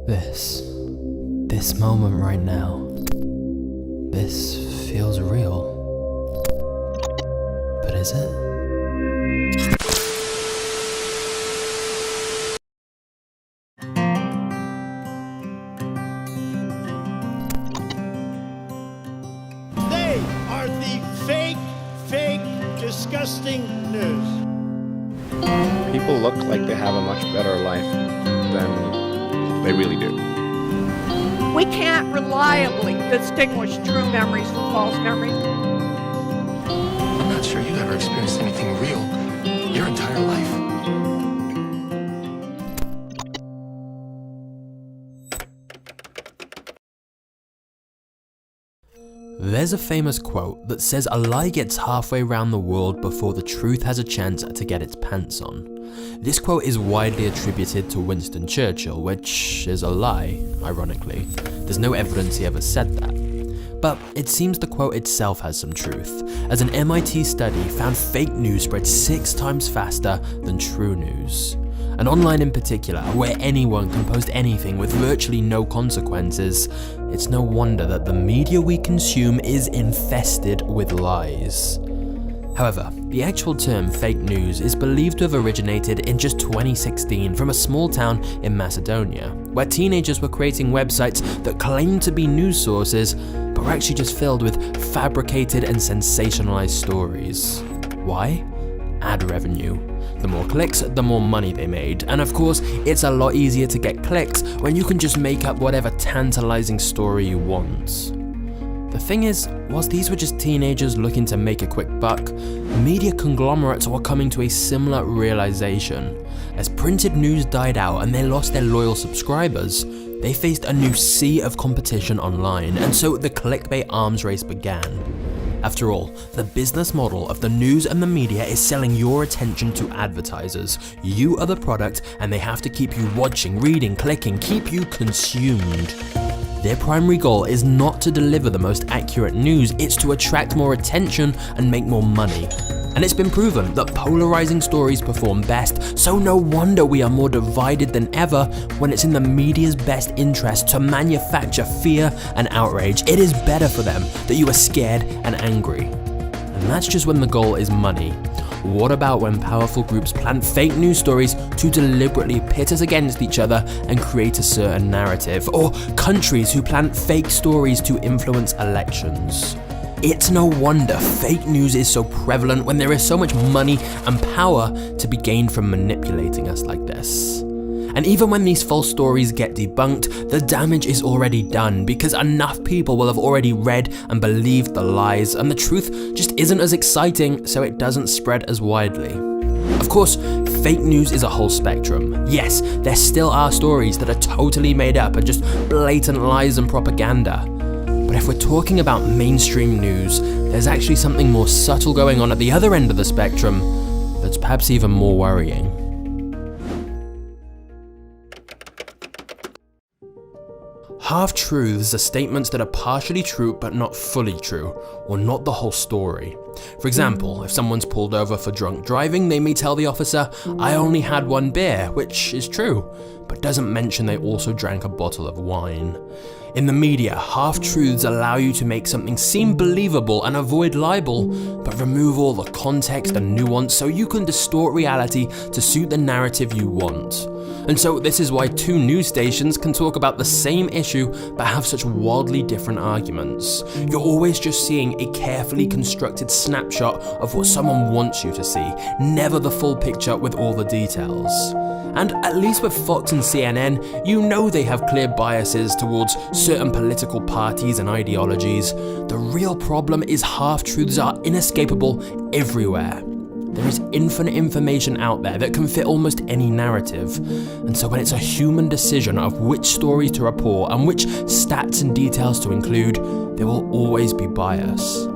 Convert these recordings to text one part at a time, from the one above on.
This moment right now, this feels real. But is it? They are the fake, disgusting news. People look like they have a much better life than they really do. We can't reliably distinguish true memories from false memories. I'm not sure you've ever experienced anything real your entire life. There's a famous quote that says a lie gets halfway around the world before the truth has a chance to get its pants on. This quote is widely attributed to Winston Churchill, which is a lie, ironically. There's no evidence he ever said that. But it seems the quote itself has some truth, as an MIT study found fake news spread 6 times faster than true news. And online in particular, where anyone can post anything with virtually no consequences, it's no wonder that the media we consume is infested with lies. However, the actual term fake news is believed to have originated in just 2016 from a small town in Macedonia, where teenagers were creating websites that claimed to be news sources, but were actually just filled with fabricated and sensationalized stories. Why? Ad revenue. The more clicks, the more money they made, and of course, it's a lot easier to get clicks when you can just make up whatever tantalizing story you want. The thing is, whilst these were just teenagers looking to make a quick buck, media conglomerates were coming to a similar realization. As printed news died out and they lost their loyal subscribers, they faced a new sea of competition online, and so the clickbait arms race began. After all, the business model of the news and the media is selling your attention to advertisers. You are the product, and they have to keep you watching, reading, clicking, keep you consumed. Their primary goal is not to deliver the most accurate news, it's to attract more attention and make more money. And it's been proven that polarizing stories perform best, so no wonder we are more divided than ever when it's in the media's best interest to manufacture fear and outrage. It is better for them that you are scared and angry. And that's just when the goal is money. What about when powerful groups plant fake news stories to deliberately pit us against each other and create a certain narrative? Or countries who plant fake stories to influence elections? It's no wonder fake news is so prevalent when there is so much money and power to be gained from manipulating us like this. And even when these false stories get debunked, the damage is already done because enough people will have already read and believed the lies, and the truth just isn't as exciting, so it doesn't spread as widely. Of course, fake news is a whole spectrum. Yes, there still are stories that are totally made up and just blatant lies and propaganda. But if we're talking about mainstream news, there's actually something more subtle going on at the other end of the spectrum that's perhaps even more worrying. Half-truths are statements that are partially true but not fully true, or not the whole story. For example, if someone's pulled over for drunk driving, they may tell the officer, "I only had 1 beer," which is true, but doesn't mention they also drank a bottle of wine. In the media, half-truths allow you to make something seem believable and avoid libel, but remove all the context and nuance so you can distort reality to suit the narrative you want. And so this is why 2 news stations can talk about the same issue but have such wildly different arguments. You're always just seeing a carefully constructed snapshot of what someone wants you to see, never the full picture with all the details. And at least with Fox and CNN, you know they have clear biases towards certain political parties and ideologies. The real problem is half-truths are inescapable everywhere. There is infinite information out there that can fit almost any narrative. And so when it's a human decision of which stories to report and which stats and details to include, there will always be bias.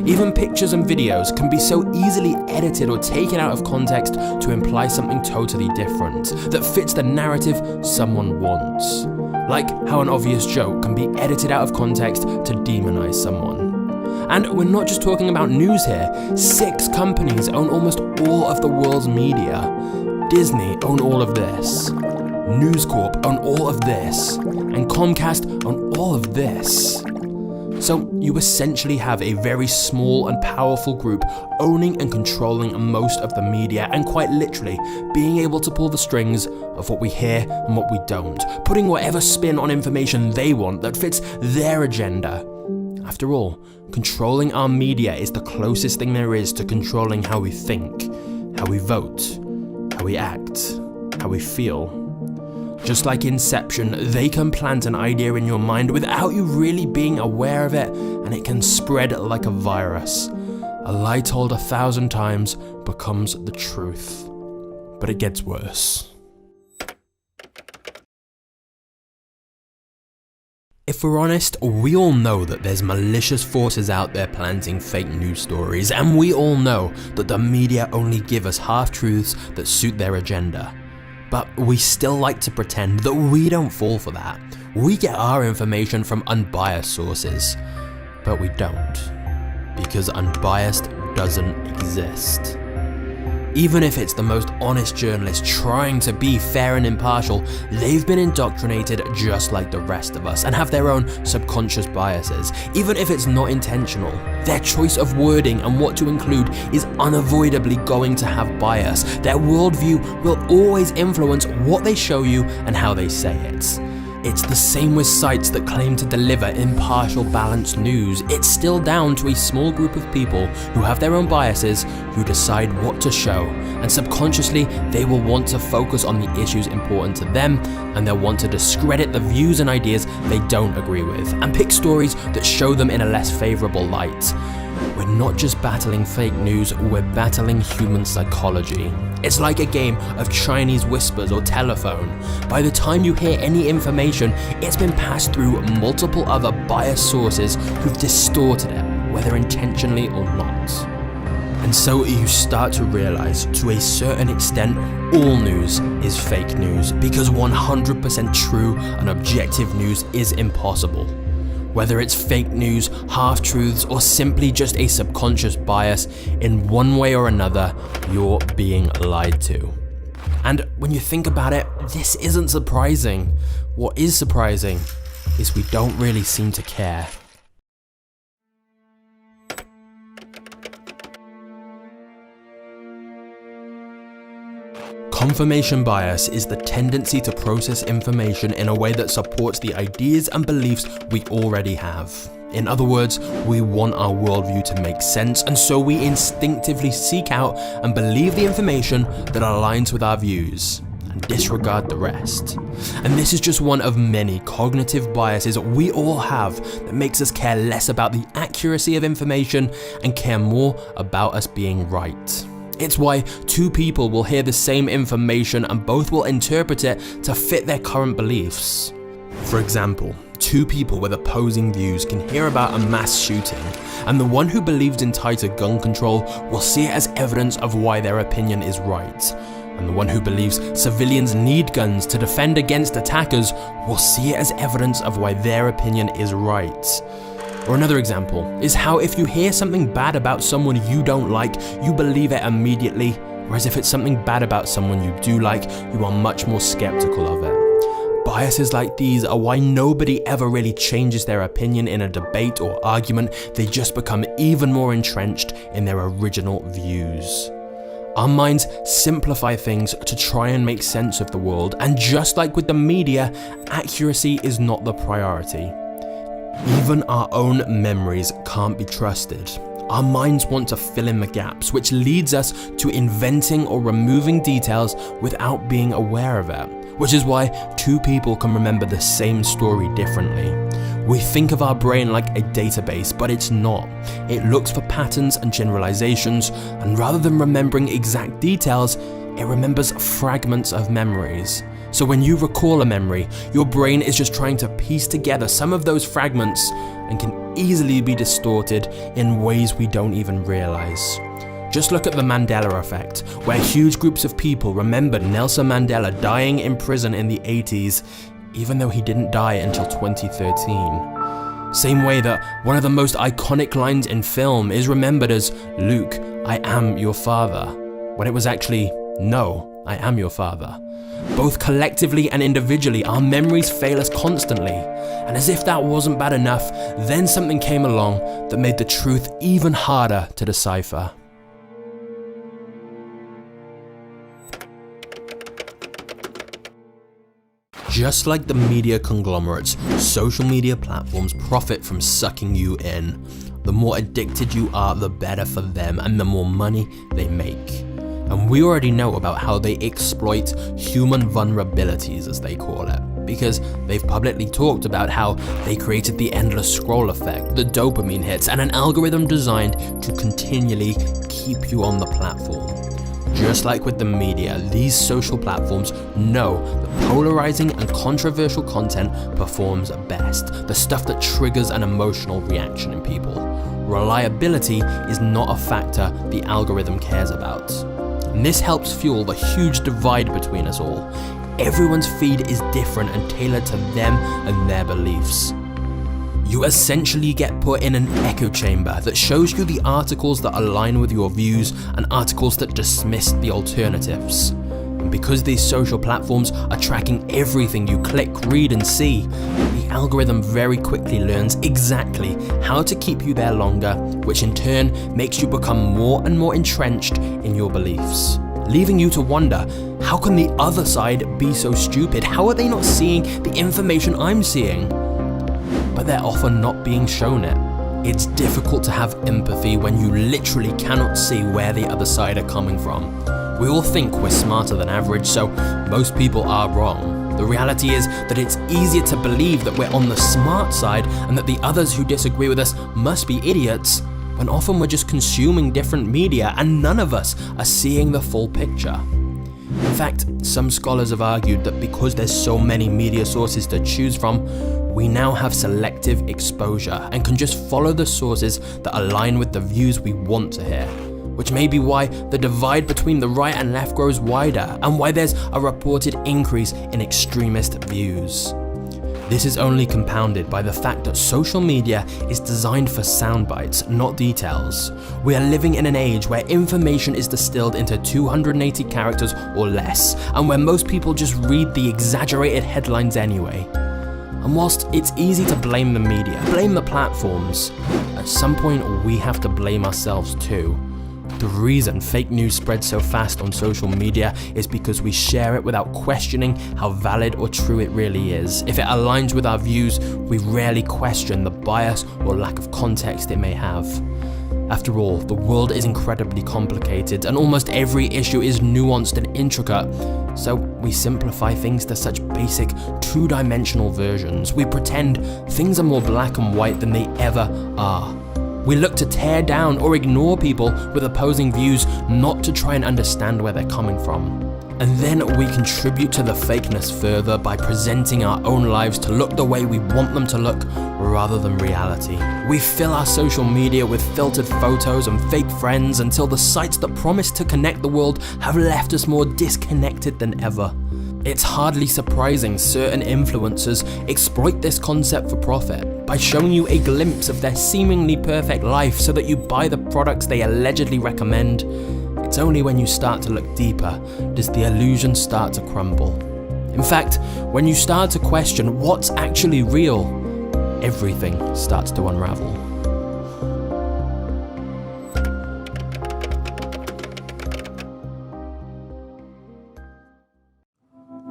Even pictures and videos can be so easily edited or taken out of context to imply something totally different that fits the narrative someone wants. Like how an obvious joke can be edited out of context to demonize someone. And we're not just talking about news here. 6 companies own almost all of the world's media. Disney own all of this. News Corp own all of this, and Comcast own all of this. So you essentially have a very small and powerful group owning and controlling most of the media, and quite literally being able to pull the strings of what we hear and what we don't, putting whatever spin on information they want that fits their agenda. After all, controlling our media is the closest thing there is to controlling how we think, how we vote, how we act, how we feel. Just like Inception, they can plant an idea in your mind without you really being aware of it, and it can spread like a virus. A lie told 1,000 times becomes the truth. But it gets worse. If we're honest, we all know that there's malicious forces out there planting fake news stories, and we all know that the media only give us half-truths that suit their agenda. But we still like to pretend that we don't fall for that. We get our information from unbiased sources. But we don't. Because unbiased doesn't exist. Even if it's the most honest journalist trying to be fair and impartial, they've been indoctrinated just like the rest of us and have their own subconscious biases. Even if it's not intentional, their choice of wording and what to include is unavoidably going to have bias. Their worldview will always influence what they show you and how they say it. It's the same with sites that claim to deliver impartial, balanced news. It's still down to a small group of people who have their own biases who decide what to show, and subconsciously they will want to focus on the issues important to them, and they'll want to discredit the views and ideas they don't agree with, and pick stories that show them in a less favourable light. We're not just battling fake news, we're battling human psychology. It's like a game of Chinese whispers or telephone. By the time you hear any information, it's been passed through multiple other biased sources who've distorted it, whether intentionally or not. And so you start to realize, to a certain extent, all news is fake news, because 100% true and objective news is impossible. Whether it's fake news, half-truths, or simply just a subconscious bias, in one way or another, you're being lied to. And when you think about it, this isn't surprising. What is surprising is we don't really seem to care. Confirmation bias is the tendency to process information in a way that supports the ideas and beliefs we already have. In other words, we want our worldview to make sense, and so we instinctively seek out and believe the information that aligns with our views, and disregard the rest. And this is just one of many cognitive biases we all have that makes us care less about the accuracy of information and care more about us being right. It's why two people will hear the same information and both will interpret it to fit their current beliefs. For example, two people with opposing views can hear about a mass shooting, and the one who believes in tighter gun control will see it as evidence of why their opinion is right, and the one who believes civilians need guns to defend against attackers will see it as evidence of why their opinion is right. Or another example is how if you hear something bad about someone you don't like, you believe it immediately, whereas if it's something bad about someone you do like, you are much more skeptical of it. Biases like these are why nobody ever really changes their opinion in a debate or argument. They just become even more entrenched in their original views. Our minds simplify things to try and make sense of the world, and just like with the media, accuracy is not the priority. Even our own memories can't be trusted. Our minds want to fill in the gaps, which leads us to inventing or removing details without being aware of it, which is why two people can remember the same story differently. We think of our brain like a database, but it's not. It looks for patterns and generalizations, and rather than remembering exact details, it remembers fragments of memories. So when you recall a memory, your brain is just trying to piece together some of those fragments and can easily be distorted in ways we don't even realize. Just look at the Mandela effect, where huge groups of people remembered Nelson Mandela dying in prison in the 80s, even though he didn't die until 2013. Same way that one of the most iconic lines in film is remembered as, "Luke, I am your father," when it was actually, "No, I am your father. Both collectively and individually, our memories fail us constantly. And as if that wasn't bad enough, then something came along that made the truth even harder to decipher. Just like the media conglomerates, social media platforms profit from sucking you in. The more addicted you are, the better for them and the more money they make. And we already know about how they exploit human vulnerabilities, as they call it, because they've publicly talked about how they created the endless scroll effect, the dopamine hits, and an algorithm designed to continually keep you on the platform. Just like with the media, these social platforms know that polarizing and controversial content performs best, the stuff that triggers an emotional reaction in people. Reliability is not a factor the algorithm cares about. And this helps fuel the huge divide between us all. Everyone's feed is different and tailored to them and their beliefs. You essentially get put in an echo chamber that shows you the articles that align with your views and articles that dismiss the alternatives. And because these social platforms are tracking everything you click, read, and see, the algorithm very quickly learns exactly how to keep you there longer, which in turn makes you become more and more entrenched in your beliefs, leaving you to wonder, how can the other side be so stupid? How are they not seeing the information I'm seeing? But they're often not being shown it. It's difficult to have empathy when you literally cannot see where the other side are coming from. We all think we're smarter than average, so most people are wrong. The reality is that it's easier to believe that we're on the smart side and that the others who disagree with us must be idiots, when often we're just consuming different media and none of us are seeing the full picture. In fact, some scholars have argued that because there's so many media sources to choose from, we now have selective exposure and can just follow the sources that align with the views we want to hear, which may be why the divide between the right and left grows wider and why there's a reported increase in extremist views. This is only compounded by the fact that social media is designed for sound bites, not details. We are living in an age where information is distilled into 280 characters or less, and where most people just read the exaggerated headlines anyway. And whilst it's easy to blame the media, blame the platforms, at some point we have to blame ourselves too. The reason fake news spreads so fast on social media is because we share it without questioning how valid or true it really is. If it aligns with our views, we rarely question the bias or lack of context it may have. After all, the world is incredibly complicated and almost every issue is nuanced and intricate, so we simplify things to such basic two-dimensional versions. We pretend things are more black and white than they ever are. We look to tear down or ignore people with opposing views, not to try and understand where they're coming from. And then we contribute to the fakeness further by presenting our own lives to look the way we want them to look rather than reality. We fill our social media with filtered photos and fake friends until the sites that promise to connect the world have left us more disconnected than ever. It's hardly surprising certain influencers exploit this concept for profit by showing you a glimpse of their seemingly perfect life so that you buy the products they allegedly recommend. It's only when you start to look deeper does the illusion start to crumble. In fact, when you start to question what's actually real, everything starts to unravel.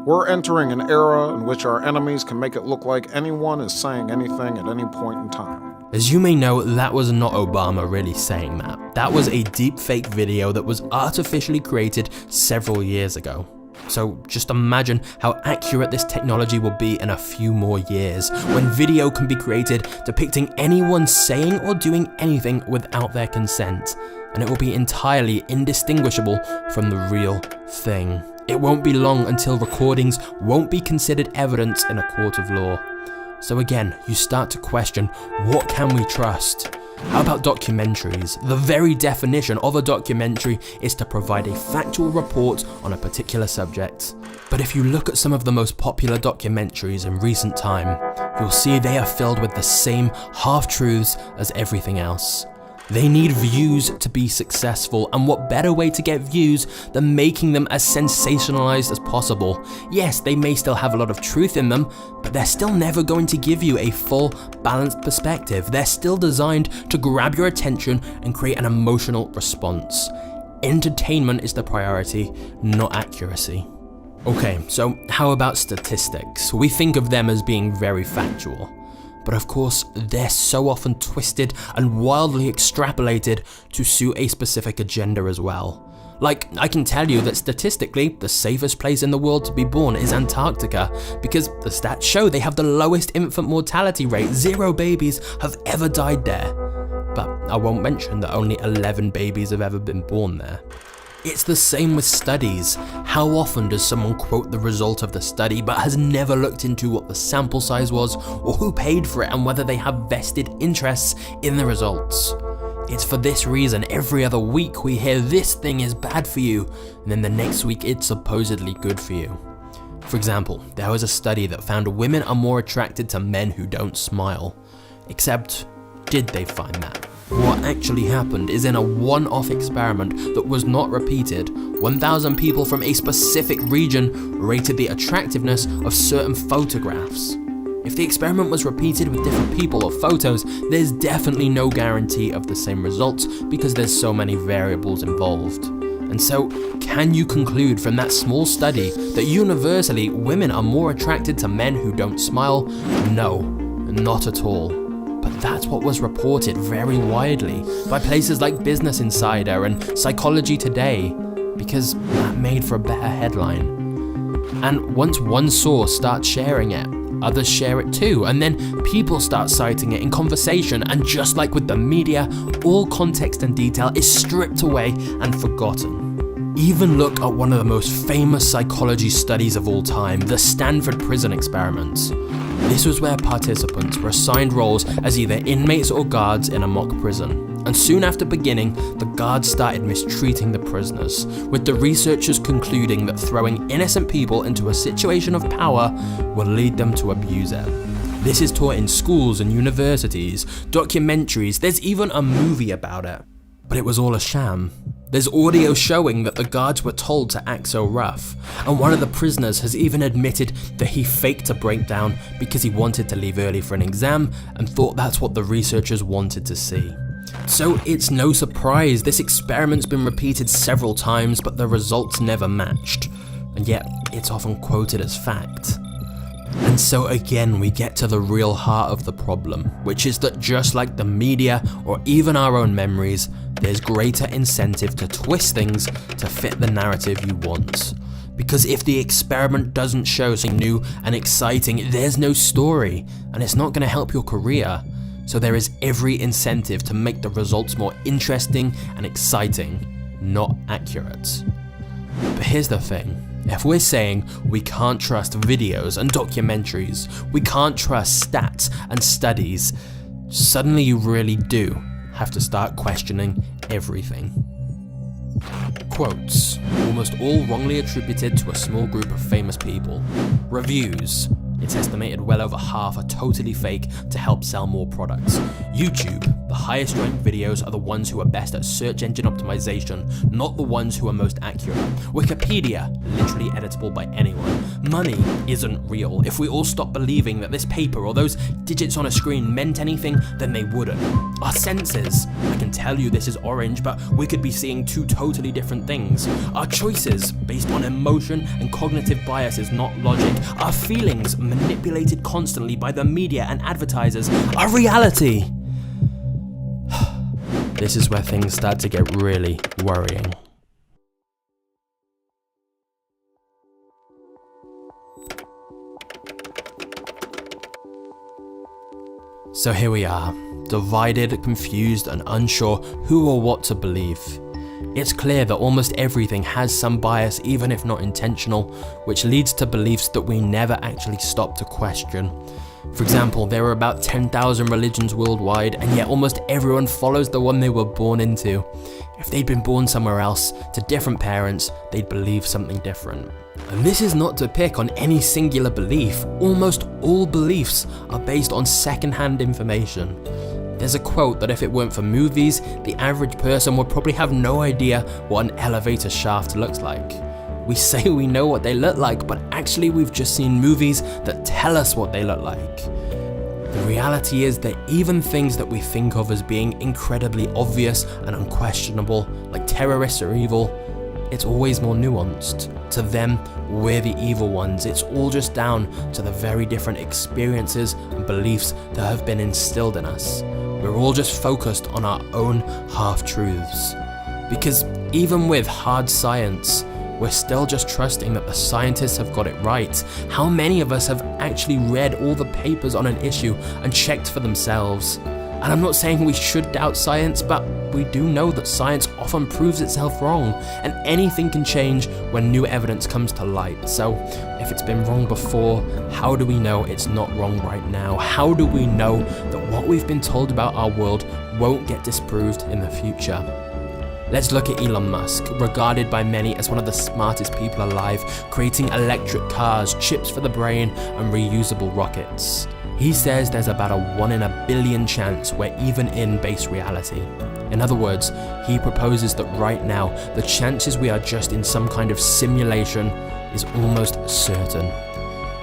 We're entering an era in which our enemies can make it look like anyone is saying anything at any point in time. As you may know, that was not Obama really saying that. That was a deepfake video that was artificially created several years ago. So just imagine how accurate this technology will be in a few more years, when video can be created depicting anyone saying or doing anything without their consent, and it will be entirely indistinguishable from the real thing. It won't be long until recordings won't be considered evidence in a court of law. So again, you start to question, what can we trust? How about documentaries? The very definition of a documentary is to provide a factual report on a particular subject. But if you look at some of the most popular documentaries in recent time, you'll see they are filled with the same half-truths as everything else. They need views to be successful, and what better way to get views than making them as sensationalized as possible? Yes, they may still have a lot of truth in them, but they're still never going to give you a full, balanced perspective. They're still designed to grab your attention and create an emotional response. Entertainment is the priority, not accuracy. Okay, so how about statistics? We think of them as being very factual. But of course, they're so often twisted and wildly extrapolated to suit a specific agenda as well. Like, I can tell you that statistically, the safest place in the world to be born is Antarctica, because the stats show they have the lowest infant mortality rate. 0 babies have ever died there. But I won't mention that only 11 babies have ever been born there. It's the same with studies. How often does someone quote the result of the study but has never looked into what the sample size was or who paid for it and whether they have vested interests in the results? It's for this reason every other week we hear this thing is bad for you, and then the next week it's supposedly good for you. For example, there was a study that found women are more attracted to men who don't smile. Except, did they find that? What actually happened is in a one-off experiment that was not repeated, 1,000 people from a specific region rated the attractiveness of certain photographs. If the experiment was repeated with different people or photos, there's definitely no guarantee of the same results because there's so many variables involved. And so, can you conclude from that small study that universally women are more attracted to men who don't smile? No, not at all. But that's what was reported very widely by places like Business Insider and Psychology Today, because that made for a better headline. And once one source starts sharing it, others share it too, and then people start citing it in conversation, and just like with the media, all context and detail is stripped away and forgotten. Even look at one of the most famous psychology studies of all time, the Stanford Prison Experiments. This was where participants were assigned roles as either inmates or guards in a mock prison. And soon after beginning, the guards started mistreating the prisoners, with the researchers concluding that throwing innocent people into a situation of power will lead them to abuse it. This is taught in schools and universities, documentaries, there's even a movie about it. But it was all a sham. There's audio showing that the guards were told to act so rough, and one of the prisoners has even admitted that he faked a breakdown because he wanted to leave early for an exam and thought that's what the researchers wanted to see. So it's no surprise this experiment's been repeated several times, but the results never matched, and yet it's often quoted as fact. And so again we get to the real heart of the problem, which is that just like the media or even our own memories, there's greater incentive to twist things to fit the narrative you want. Because if the experiment doesn't show something new and exciting, there's no story, and it's not going to help your career. So there is every incentive to make the results more interesting and exciting, not accurate. But here's the thing. If we're saying we can't trust videos and documentaries, we can't trust stats and studies, suddenly you really do have to start questioning everything. Quotes, almost all wrongly attributed to a small group of famous people. Reviews, it's estimated well over half are totally fake to help sell more products. YouTube, the highest ranked videos are the ones who are best at search engine optimization, not the ones who are most accurate. Wikipedia, literally editable by anyone. Money isn't real. If we all stop believing that this paper or those digits on a screen meant anything, then they wouldn't. Our senses, I can tell you this is orange, but we could be seeing two totally different things. Our choices, based on emotion and cognitive biases, not logic. Our feelings, manipulated constantly by the media and advertisers. Our reality. This is where things start to get really worrying. So here we are, divided, confused, and unsure who or what to believe. It's clear that almost everything has some bias, even if not intentional, which leads to beliefs that we never actually stop to question. For example, there are about 10,000 religions worldwide, and yet almost everyone follows the one they were born into. If they'd been born somewhere else, to different parents, they'd believe something different. And this is not to pick on any singular belief. Almost all beliefs are based on second-hand information. There's a quote that if it weren't for movies, the average person would probably have no idea what an elevator shaft looks like. We say we know what they look like, but actually we've just seen movies that tell us what they look like. The reality is that even things that we think of as being incredibly obvious and unquestionable, like terrorists are evil, it's always more nuanced. To them, we're the evil ones. It's all just down to the very different experiences and beliefs that have been instilled in us. We're all just focused on our own half-truths. Because even with hard science, we're still just trusting that the scientists have got it right. How many of us have actually read all the papers on an issue and checked for themselves? And I'm not saying we should doubt science, but we do know that science often proves itself wrong, and anything can change when new evidence comes to light. So if it's been wrong before, how do we know it's not wrong right now? How do we know that what we've been told about our world won't get disproved in the future? Let's look at Elon Musk, regarded by many as one of the smartest people alive, creating electric cars, chips for the brain, and reusable rockets. He says there's about a 1 in a billion chance we're even in base reality. In other words, he proposes that right now, the chances we are just in some kind of simulation is almost certain.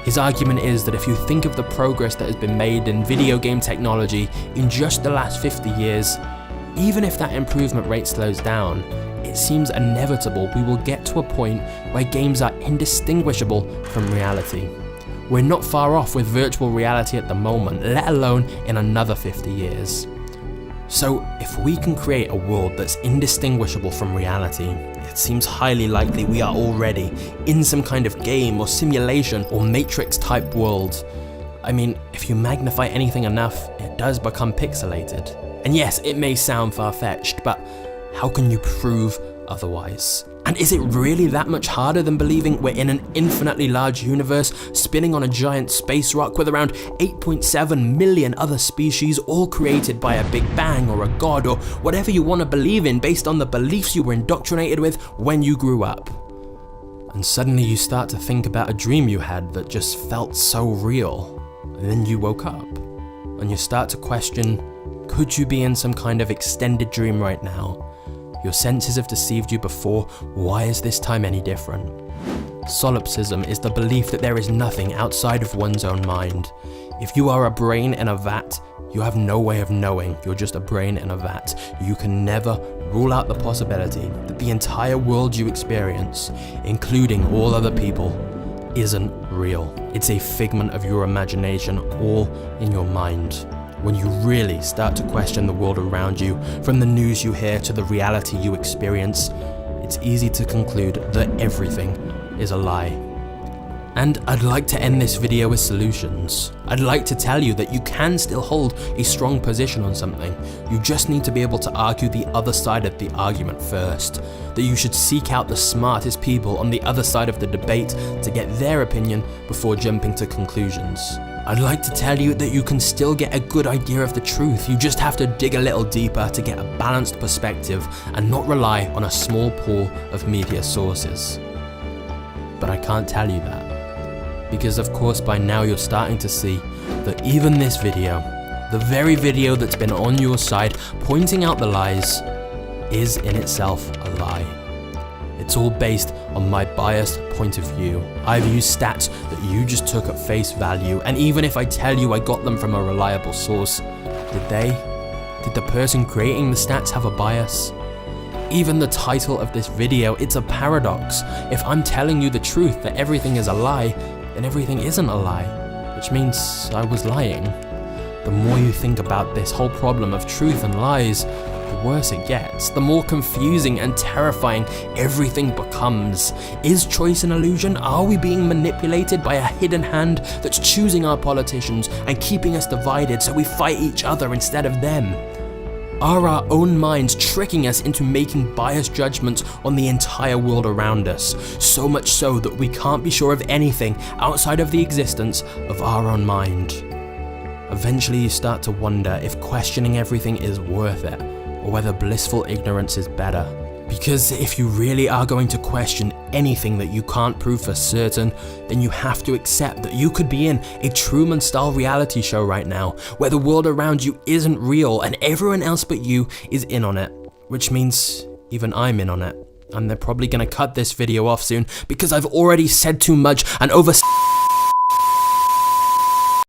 His argument is that if you think of the progress that has been made in video game technology in just the last 50 years, even if that improvement rate slows down, it seems inevitable we will get to a point where games are indistinguishable from reality. We're not far off with virtual reality at the moment, let alone in another 50 years. So if we can create a world that's indistinguishable from reality, it seems highly likely we are already in some kind of game or simulation or Matrix type world. I mean, if you magnify anything enough, it does become pixelated. And yes, it may sound far-fetched, but how can you prove otherwise? And is it really that much harder than believing we're in an infinitely large universe spinning on a giant space rock with around 8.7 million other species, all created by a Big Bang or a god or whatever you want to believe in based on the beliefs you were indoctrinated with when you grew up? And suddenly you start to think about a dream you had that just felt so real. And then you woke up and you start to question, could you be in some kind of extended dream right now? Your senses have deceived you before, why is this time any different? Solipsism is the belief that there is nothing outside of one's own mind. If you are a brain in a vat, you have no way of knowing you're just a brain in a vat. You can never rule out the possibility that the entire world you experience, including all other people, isn't real. It's a figment of your imagination, all in your mind. When you really start to question the world around you, from the news you hear to the reality you experience, it's easy to conclude that everything is a lie. And I'd like to end this video with solutions. I'd like to tell you that you can still hold a strong position on something. You just need to be able to argue the other side of the argument first. That you should seek out the smartest people on the other side of the debate to get their opinion before jumping to conclusions. I'd like to tell you that you can still get a good idea of the truth. You just have to dig a little deeper to get a balanced perspective and not rely on a small pool of media sources. But I can't tell you that. Because of course by now you're starting to see that even this video, the very video that's been on your side pointing out the lies, is in itself a lie. It's all based on my biased point of view. I've used stats that you just took at face value, and even if I tell you I got them from a reliable source, did the person creating the stats have a bias? Even the title of this video, it's a paradox. If I'm telling you the truth that everything is a lie, then everything isn't a lie, which means I was lying. The more you think about this whole problem of truth and lies, the worse it gets, the more confusing and terrifying everything becomes. Is choice an illusion? Are we being manipulated by a hidden hand that's choosing our politicians and keeping us divided so we fight each other instead of them? Are our own minds tricking us into making biased judgments on the entire world around us, so much so that we can't be sure of anything outside of the existence of our own mind? Eventually you start to wonder if questioning everything is worth it, or whether blissful ignorance is better. Because if you really are going to question anything that you can't prove for certain, then you have to accept that you could be in a Truman-style reality show right now, where the world around you isn't real and everyone else but you is in on it. Which means even I'm in on it. And they're probably gonna cut this video off soon because I've already said too much and over